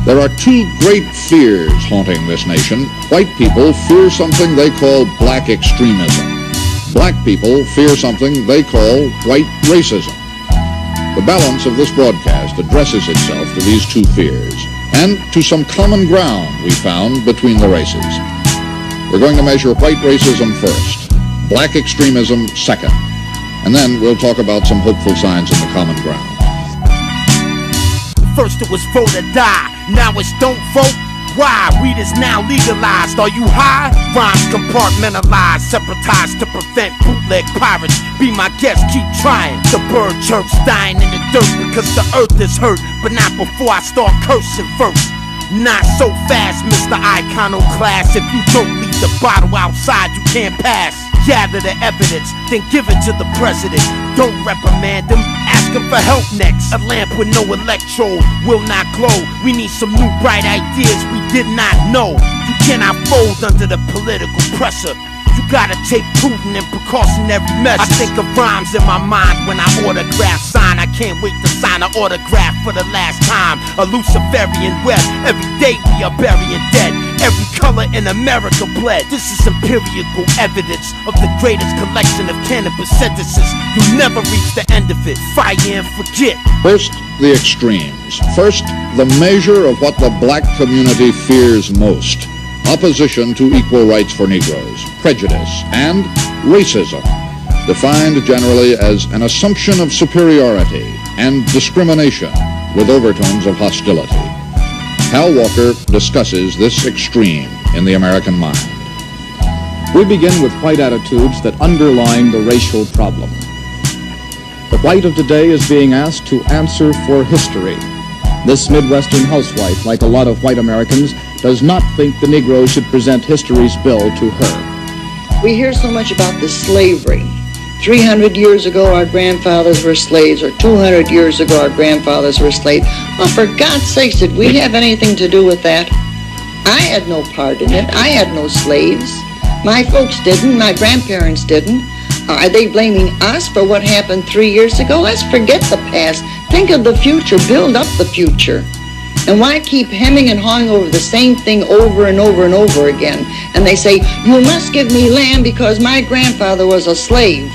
There are two great fears haunting this nation. White people fear something they call black extremism. Black people fear something they call white racism. The balance of this broadcast addresses itself to these two fears and to some common ground we found between the races. We're going to measure white racism first, black extremism second, and then we'll talk about some hopeful signs in the common ground. First it was vote or die, now it's don't vote. Why? Weed is now legalized. Are you high? Rhymes compartmentalized, separatized to prevent bootleg pirates. Be my guest, keep trying. The bird chirps dying in the dirt because the earth is hurt. But not before I start cursing first. Not so fast, Mr. Iconoclast. If you don't leave the bottle outside, you can't pass. Gather the evidence, then give it to the president. Don't reprimand him, ask him for help next. A lamp with no electrode will not glow. We need some new bright ideas we did not know. You cannot fold under the political pressure. You gotta take prudent and precautionary measures. I think of rhymes in my mind when I autograph sign. I can't wait to sign an autograph for the last time. A Luciferian web, every day we are burying dead. Every color in America bled. This is empirical evidence of the greatest collection of cannabis sentences. You'll never reach the end of it. Fire and forget. First, the extremes. First, the measure of what the black community fears most. Opposition to equal rights for Negroes, prejudice, and racism, defined generally as an assumption of superiority and discrimination with overtones of hostility. Hal Walker discusses this extreme in the American mind. We begin with white attitudes that underline the racial problem. The white of today is being asked to answer for history. This Midwestern housewife, like a lot of white Americans, does not think the Negro should present history's bill to her. We hear so much about the slavery. 300 years ago, our grandfathers were slaves, or 200 years ago, our grandfathers were slaves. Well, for God's sakes, did we have anything to do with that? I had no part in it. I had no slaves. My folks didn't. My grandparents didn't. Are they blaming us for what happened 3 years ago? Let's forget the past. Think of the future. Build up the future. And why keep hemming and hawing over the same thing over and over and over again? And they say, you must give me land because my grandfather was a slave.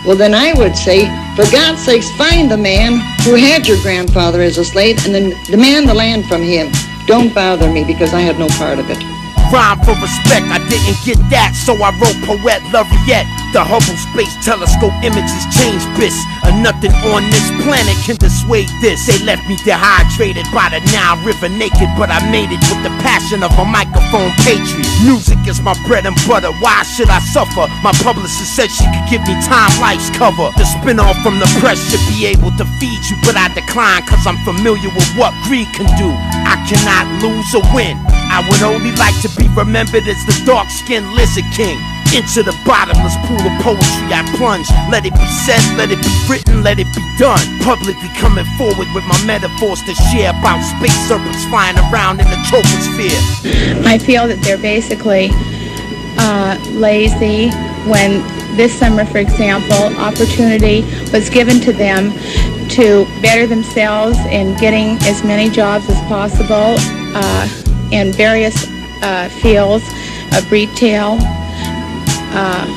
Well, then I would say, for God's sakes, find the man who had your grandfather as a slave and then demand the land from him. Don't bother me because I had no part of it. Rhyme for respect, I didn't get that, so I wrote Poet Laureate. The Hubble Space Telescope images change bis, and nothing on this planet can dissuade this. They left me dehydrated by the Nile River naked, but I made it with the passion of a microphone patriot. Music is my bread and butter, why should I suffer? My publicist said she could give me Time Life's cover. The spin-off from the press should be able to feed you, but I decline cause I'm familiar with what greed can do. I cannot lose or win. I would only like to be remembered as the dark-skinned lizard king. Into the bottomless pool of poetry I plunge. Let it be said, let it be written, let it be done. Publicly coming forward with my metaphors to share about space serpents flying around in the troposphere. I feel that they're basically lazy when this summer, for example, opportunity was given to them to better themselves in getting as many jobs as possible in various fields of retail,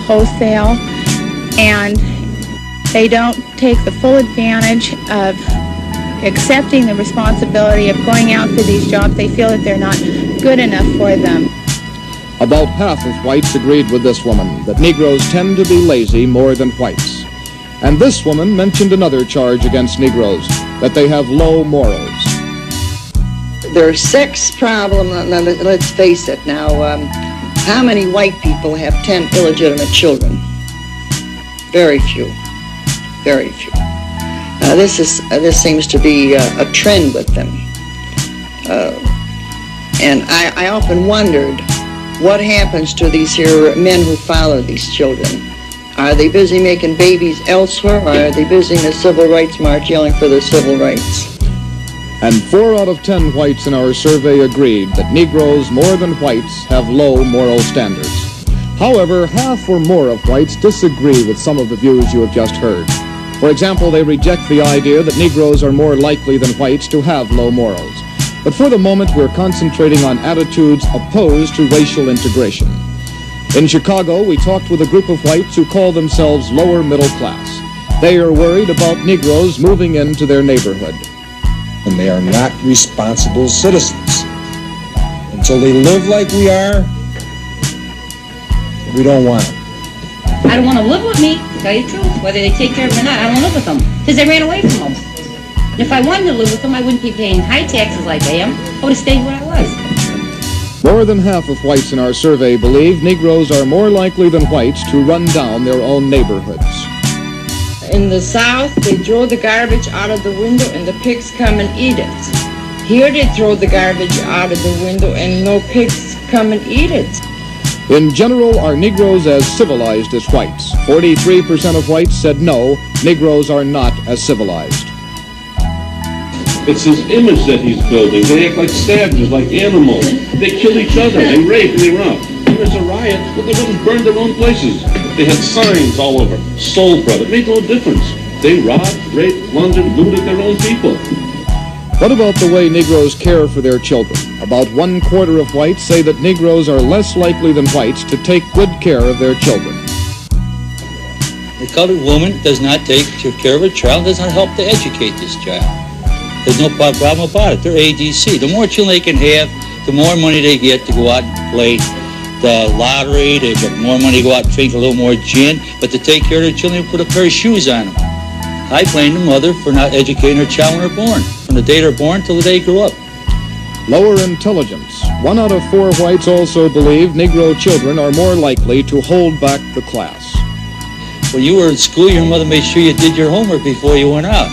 wholesale, and they don't take the full advantage of accepting the responsibility of going out for these jobs. They feel that they're not good enough for them. About half of whites agreed with this woman that Negroes tend to be lazy more than whites. And this woman mentioned another charge against Negroes, that they have low morals. Their sex problem, let's face it now, how many white people have 10 illegitimate children? Very few, very few. This seems to be a trend with them. And I often wondered, what happens to these here men who follow these children? Are they busy making babies elsewhere, or are they busy in the Civil Rights March yelling for their civil rights? And 4 out of 10 whites in our survey agreed that Negroes more than whites have low moral standards. However, half or more of whites disagree with some of the views you have just heard. For example, they reject the idea that Negroes are more likely than whites to have low morals. But for the moment, we're concentrating on attitudes opposed to racial integration. In Chicago, we talked with a group of whites who call themselves lower middle class. They are worried about Negroes moving into their neighborhood. And they are not responsible citizens. Until they live like we are, we don't want them. I don't want to live with me, to tell you the truth. Whether they take care of them or not, I don't live with them. Because they ran away from them. And if I wanted to live with them, I wouldn't be paying high taxes like I am. I would have stayed where I was. More than half of whites in our survey believe Negroes are more likely than whites to run down their own neighborhoods. In the South, they throw the garbage out of the window and the pigs come and eat it. Here they throw the garbage out of the window and no pigs come and eat it. In general, are Negroes as civilized as whites? 43% of whites said no, Negroes are not as civilized. It's his image that he's building. They act like savages, like animals. They kill each other, they rape, and they rob. When there's a riot, well, they wouldn't burn their own places. They had signs all over. Soul Brother. It made no difference. They robbed, raped, plundered, looted their own people. What about the way Negroes care for their children? About 1/4 of whites say that Negroes are less likely than whites to take good care of their children. The colored woman does not take care of her child, does not help to educate this child. There's no problem about it. They're ADC. The more children they can have, the more money they get to go out and play the lottery. They get more money to go out and drink a little more gin. But to take care of their children, they put a pair of shoes on them. I blame the mother for not educating her child when they're born, from the day they're born till the day they grow up. Lower intelligence. 1 out of 4 whites also believe Negro children are more likely to hold back the class. When you were in school, your mother made sure you did your homework before you went out.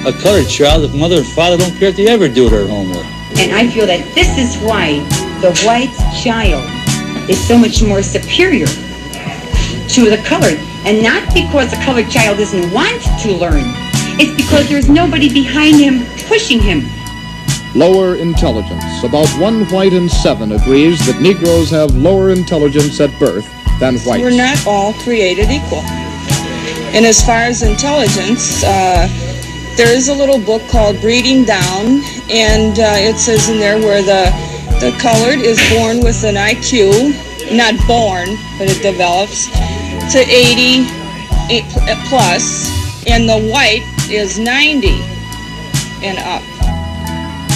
A colored child, if mother and father don't care if they ever do their homework. And I feel that this is why the white child is so much more superior to the colored. And not because the colored child doesn't want to learn. It's because there's nobody behind him pushing him. Lower intelligence. About 1 white in 7 agrees that Negroes have lower intelligence at birth than whites. We're not all created equal. And as far as intelligence, there is a little book called Breeding Down, and it says in there where the colored is born with an IQ, not born, but it develops, to 80 plus, and the white is 90 and up.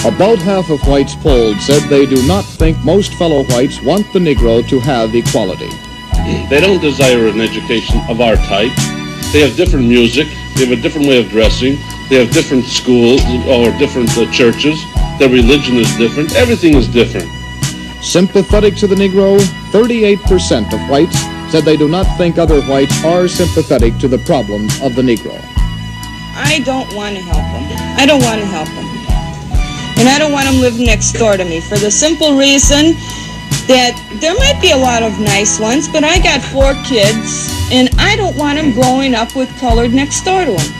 About half of whites polled said they do not think most fellow whites want the Negro to have equality. They don't desire an education of our type. They have different music, they have a different way of dressing, they have different schools or different churches, their religion is different, everything is different. Sympathetic to the Negro, 38% of whites said they do not think other whites are sympathetic to the problems of the Negro. I don't want to help them. I don't want to help them. And I don't want them living next door to me for the simple reason that there might be a lot of nice ones, but I got 4 kids, and I don't want them growing up with colored next door to them.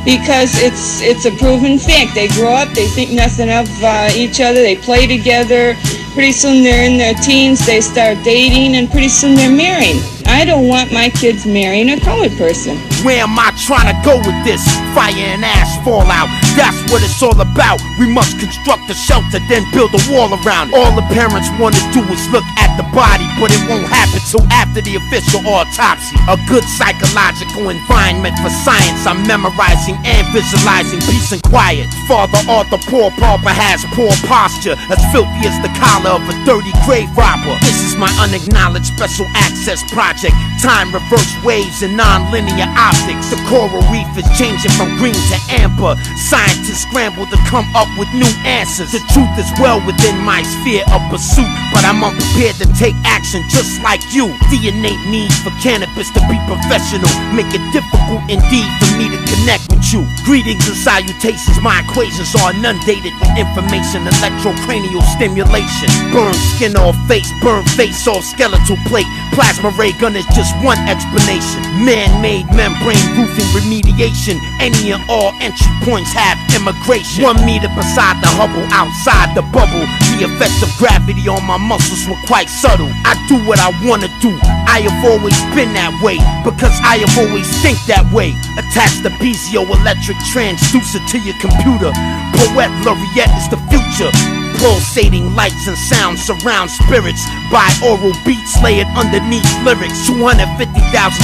Because it's a proven fact. They grow up, they think nothing of each other, they play together. Pretty soon they're in their teens, they start dating, and pretty soon they're marrying. I don't want my kids marrying a colored person. Where am I trying to go with this? Fire and ash fallout, that's what it's all about. We must construct a shelter, then build a wall around it. All the parents want to do is look at the body, but it won't happen till after the official autopsy. A good psychological environment for science. I'm memorizing and visualizing peace and quiet. Father Arthur Poor Pauper has poor posture, as filthy as the collar of a dirty grave robber. This is my unacknowledged special access project. Time reverse waves and non-linear optics. The coral reef is changing from green to amber. Scientists scramble to come up with new answers. The truth is well within my sphere of pursuit, but I'm unprepared to take action just like you. The innate need for cannabis to be professional make it difficult indeed for me to connect with you. Greetings and salutations, my equations are inundated with information. Electrocranial stimulation, burn skin off face, burn face off skeletal plate. Plasma ray gun is just one explanation. Man-made membrane roofing remediation. Any and all entry points have immigration. 1 meter beside the Hubble, outside the bubble. The effects of gravity on my muscles were quite subtle. I do what I wanna do. I have always been that way, because I have always think that way. Attach the piezoelectric transducer to your computer. Poet laureate is the future. Pulsating lights and sounds surround spirits. Binaural beats layered underneath lyrics. 250,000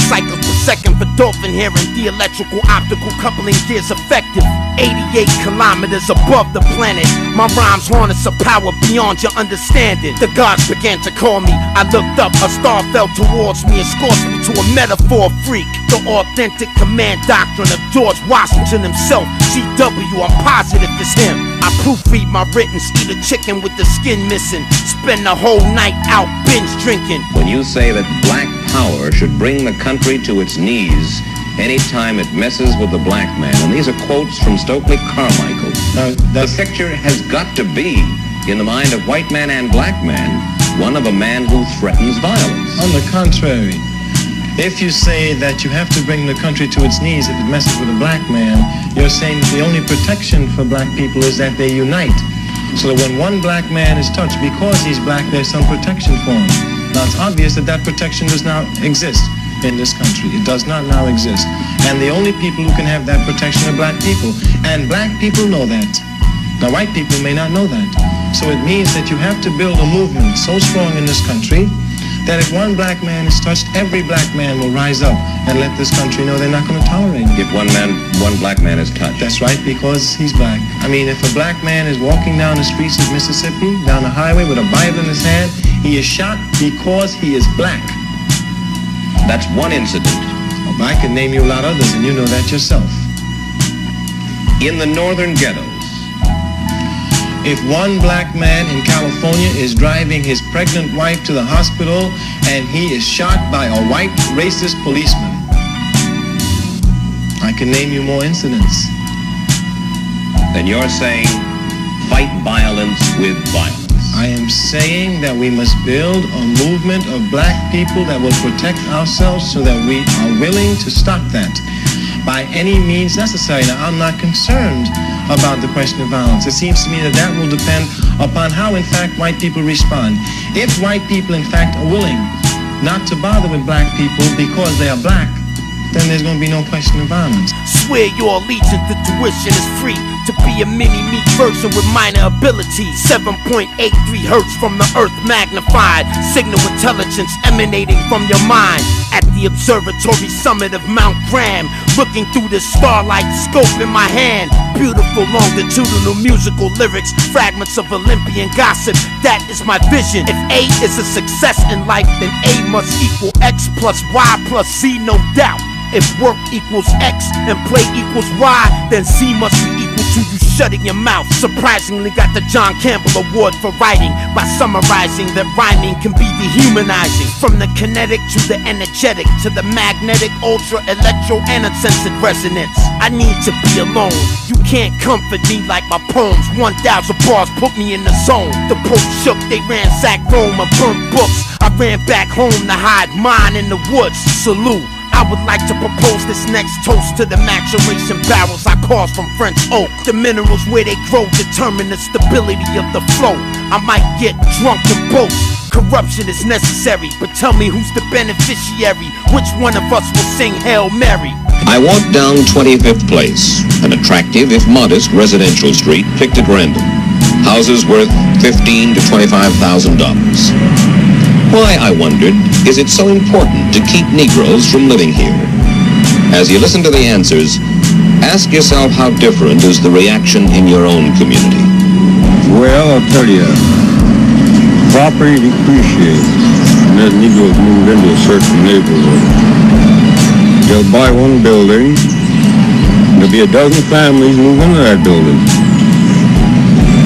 cycles per second for dolphin hearing. The electrical optical coupling gears effective. 88 kilometers above the planet. My rhymes harness a power beyond your understanding. The gods began to call me. I looked up, a star fell towards me and scorched me to a metaphor freak. The authentic command doctrine of George Washington himself. GW, I'm positive it's him. I proofread my writtens, eat a chicken with the skin missing, spend the whole night out binge drinking. When you say that black power should bring the country to its knees anytime it messes with the black man, and these are quotes from Stokely Carmichael, the picture has got to be, in the mind of white man and black man, one of a man who threatens violence. On the contrary, if you say that you have to bring the country to its knees if it messes with a black man, you're saying that the only protection for black people is that they unite. So that when one black man is touched because he's black, there's some protection for him. Now it's obvious that that protection does not exist in this country. It does not now exist. And the only people who can have that protection are black people. And black people know that. Now white people may not know that. So it means that you have to build a movement so strong in this country that if one black man is touched, every black man will rise up and let this country know they're not going to tolerate it. If one black man is touched. That's right, because he's black. I mean, if a black man is walking down the streets of Mississippi, down the highway with a Bible in his hand, he is shot because he is black. That's one incident. Well, I can name you a lot of others, and you know that yourself. In the northern ghettos, if one black man in California is driving his pregnant wife to the hospital and he is shot by a white racist policeman, I can name you more incidents. Then you're saying fight violence with violence. I am saying that we must build a movement of black people that will protect ourselves so that we are willing to stop that by any means necessary. Now, I'm not concerned about the question of violence. It seems to me that that will depend upon how, in fact, white people respond. If white people, in fact, are willing not to bother with black people because they are black, then there's going to be no question of violence. Swear your allegiance, the tuition is free. To be a mini-me version with minor abilities. 7.83 hertz from the earth magnified. Signal intelligence emanating from your mind. At the observatory summit of Mount Graham, looking through the starlight scope in my hand. Beautiful longitudinal musical lyrics, fragments of Olympian gossip. That is my vision. If A is a success in life, then A must equal X plus Y plus Z, no doubt. If work equals X and play equals Y, then C must be equal to you shutting your mouth. Surprisingly got the John Campbell Award for writing by summarizing that rhyming can be dehumanizing. From the kinetic to the energetic to the magnetic, ultra, electro, and uncensored resonance. I need to be alone. You can't comfort me like my poems. 1,000 bars put me in the zone. The Pope shook, they ransacked Rome and burnt books. I ran back home to hide mine in the woods. Salute. I would like to propose this next toast to the maturation barrels I caused from French oak. The minerals where they grow determine the stability of the flow. I might get drunk and boast. Corruption is necessary, but tell me who's the beneficiary? Which one of us will sing Hail Mary? I walked down 25th Place, an attractive, if modest, residential street picked at random. Houses worth $15,000 to $25,000. Why, I wondered, is it so important to keep Negroes from living here? As you listen to the answers, ask yourself how different is the reaction in your own community. Well, I'll tell you, property depreciates, and as Negroes move into a certain neighborhood, they'll buy one building, there'll be a dozen families move into that building,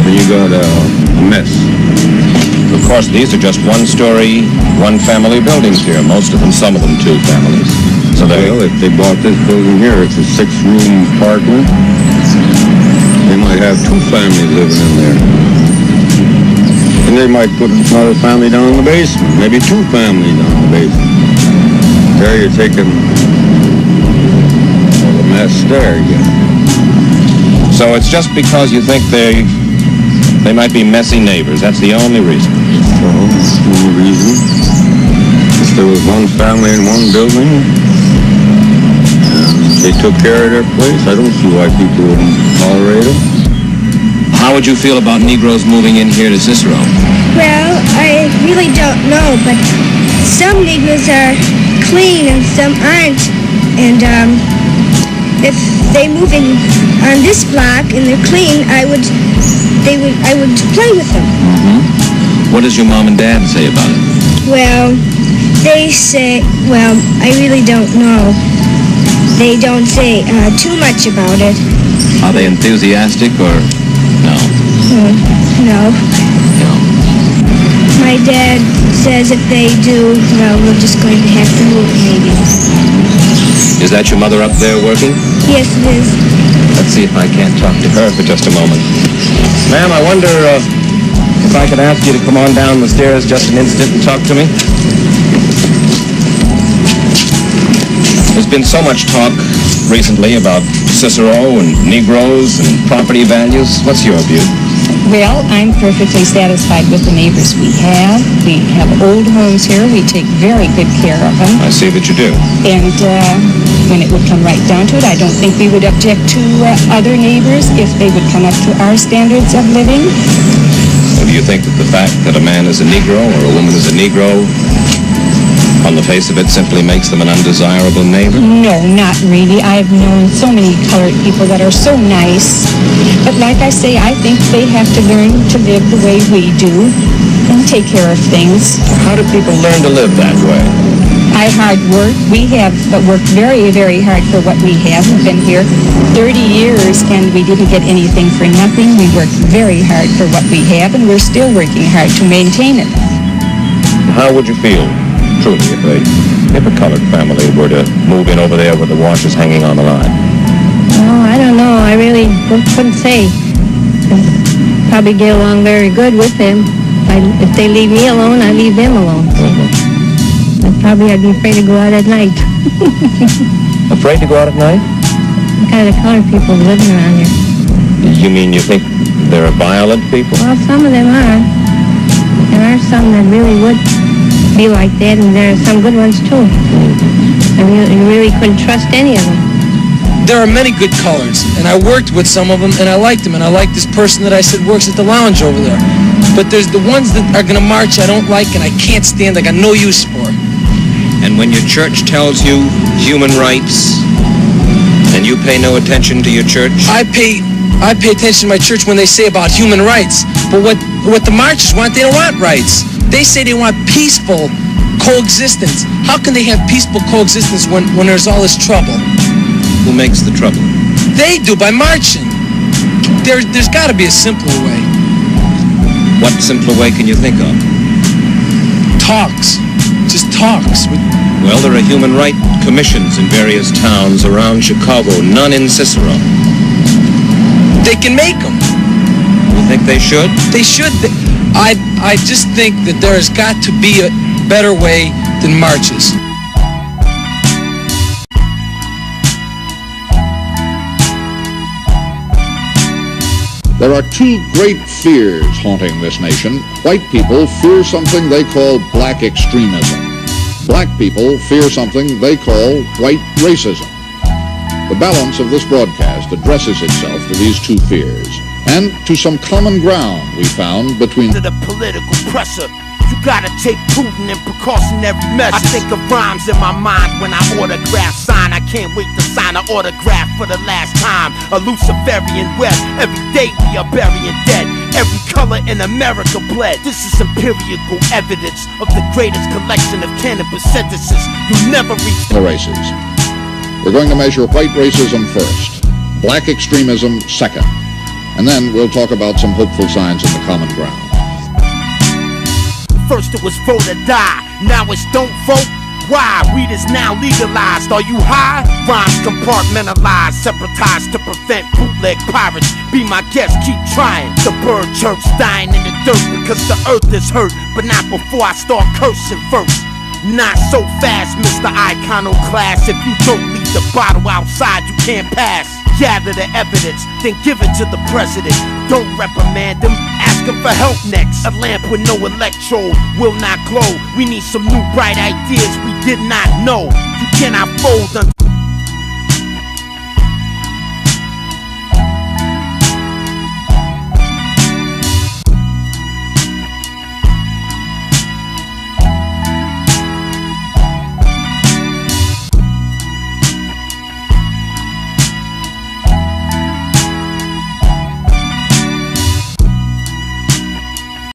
and you got a mess. Of course, these are just one-story, one-family buildings here. Most of them, some of them, two families. So well, if they bought this building here, it's a 6-room apartment. They might have 2 families living in there. And they might put another family down in the basement, maybe 2 families down in the basement. There you're taking the mess there again. So it's just because you think they might be messy neighbors. That's the only reason. So, that's the only reason. If there was one family in one building, they took care of their place, I don't see why people wouldn't tolerate them. How would you feel about Negroes moving in here to Cicero? Well, I really don't know, but some Negroes are clean and some aren't. And if they move in on this block and they're clean, I would play with them. Mm-hmm. What does your mom and dad say about it? Well, they say, well, I really don't know. They don't say too much about it. Are they enthusiastic or no? No. My dad says if they do, well, we're just going to have to move maybe. Is that your mother up there working? Yes, it is. Let's see if I can't talk to her for just a moment. Ma'am, I wonder if I could ask you to come on down the stairs just an instant and talk to me. There's been so much talk recently about Cicero and Negroes and property values. What's your view? Well, I'm perfectly satisfied with the neighbors we have. We have old homes here. We take very good care of them. I see that you do. And when it would come right down to it, I don't think we would object to other neighbors if they would come up to our standards of living. So do you think that the fact that a man is a Negro or a woman is a Negro, on the face of it, simply makes them an undesirable neighbor? No, not really. I've known so many colored people that are so nice. But like I say, I think they have to learn to live the way we do and take care of things. How do people learn to live that way? By hard work. We have worked very, very hard for what we have. We've been here 30 years and we didn't get anything for nothing. We worked very hard for what we have and we're still working hard to maintain it. How would you feel, truly, if a colored family were to move in over there with the washers hanging on the line? Oh, I don't know. I really couldn't say. I'd probably get along very good with them. If they leave me alone, I leave them alone. I'd be afraid to go out at night. Afraid to go out at night? What kind of colored people living around here? You mean you think they're violent people? Well, some of them are. There are some that really would be like that, and there are some good ones too. I mean, you really couldn't trust any of them. There are many good colors, and I worked with some of them, and I liked them, and I like this person that I said works at the lounge over there. But there's the ones that are going to march I don't like, and I can't stand, I got no use for. And when your church tells you human rights, and you pay no attention to your church? I pay attention to my church when they say about human rights, but what the marchers want, they don't want rights. They say they want peaceful coexistence. How can they have peaceful coexistence when there's all this trouble? Who makes the trouble? They do, by marching. There's got to be a simpler way. What simpler way can you think of? Talks. Just talks. Well, there are human rights commissions in various towns around Chicago, none in Cicero. They can make them. You think they should? They should. I just think that there has got to be a better way than marches. There are two great fears haunting this nation. White people fear something they call black extremism. Black people fear something they call white racism. The balance of this broadcast addresses itself to these two fears and to some common ground we found between the political pressure. You gotta take prudent and precautionary measures. I think of rhymes in my mind when I autograph sign. I can't wait to sign an autograph for the last time. A Luciferian web. Every day we are burying dead. Every color in America bled. This is empirical evidence of the greatest collection of cannabis sentences. You never reach the races. We're going to measure white racism first, black extremism second, and then we'll talk about some hopeful signs in the common ground. First it was vote or die, now it's don't vote. Why? Weed is now legalized. Are you high? Rhymes compartmentalized, separatized to prevent bootleg pirates. Be my guest, keep trying. The bird chirps dying in the dirt because the earth is hurt. But not before I start cursing first. Not so fast, Mr. Iconoclast. If you don't leave the bottle outside, you can't pass. Gather the evidence, then give it to the president. Don't reprimand him, ask him for help next. A lamp with no electrode will not glow. We need some new bright ideas we did not know. You cannot fold under